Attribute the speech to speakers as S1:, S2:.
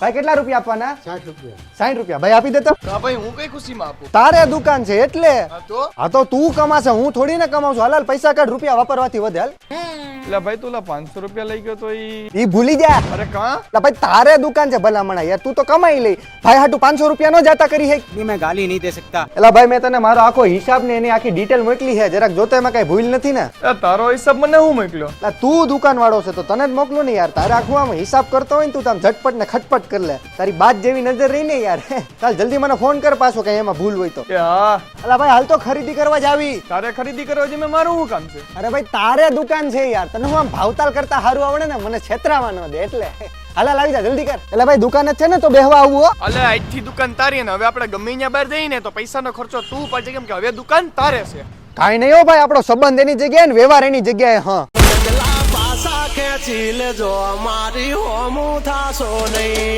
S1: ભાઈ કેટલા રૂપિયા આપવાના?
S2: 60 રૂપિયા.
S1: 60 રૂપિયા. ભાઈ આપી દેતો.
S3: હા ભાઈ હું કઈ ખુશીમાં આપું?
S1: તારે દુકાન છે એટલે.
S3: હા
S1: તો તું કમાશે, હું થોડી ને કમાઉં છું. હાલ પૈસા કાઢ, રૂપિયા વાપરવાથી વધે. હાલ
S3: એટલે ભાઈ તું 500 રૂપિયા લઈ ગયો તો
S1: ઈ ભૂલી જા.
S3: અરે કાં?
S1: એટલે ભાઈ તારે દુકાન છે ભલામણા યાર, તું તો કમાઈ લે. ભાઈ હાટુ 500 રૂપિયા નો જાતા કરી હે.
S4: मैं गाली नहीं दे सकता।
S1: એટલે ભાઈ મેં તને મારો આખો હિસાબ ને એની આખી ડિટેલ મોકલી છે, જરાક જોતો એમાં કઈ ભૂલ નથી ને?
S3: તારો હિસાબ મને હું મોકલ્યો?
S1: એટલે તું દુકાન વાળો છે તો તને જ મોકલું ને યાર. તારે આખું આમ હિસાબ કરતો હોય ને તું આમ ઝટપટ ને ખટપટ કરી લે. તારી બાત જેવી નજર રહી ને યાર. ચાલ જલ્દી મને ફોન કર પાછો, કઈ એમાં ભૂલ હોય તો.
S3: હા
S1: એટલે ભાઈ હાલ તો ખરીદી કરવા જ આવી.
S3: તારે ખરીદી કરવા છે, મેં મારું શું કામ છે?
S1: અરે ભાઈ તારે દુકાન છે યાર, તને હું આમ ભાવતાલ કરતા સારું આવડે ને, મને છેતરાવા ન દે એટલે. હાલ આવી જા જલ્દી કર. એટલે ભાઈ દુકાન જ છે ને તો બેહવા આવવું હો.
S3: અલે આજથી દુકાન તારી ને હવે આપણે ગમે ત્યાં બહાર જઈએ તો પૈસાનો ખર્ચો તું પાડજે, કેમ કે હવે દુકાન તારે છે.
S1: કાઈ નહીં હો ભાઈ, આપણો સંબંધ એની જગ્યાએ ને વ્યવહાર એની જગ્યાએ. હા
S5: પાસા ખેંચી લેજો મારી હોમું થાશો નહીં.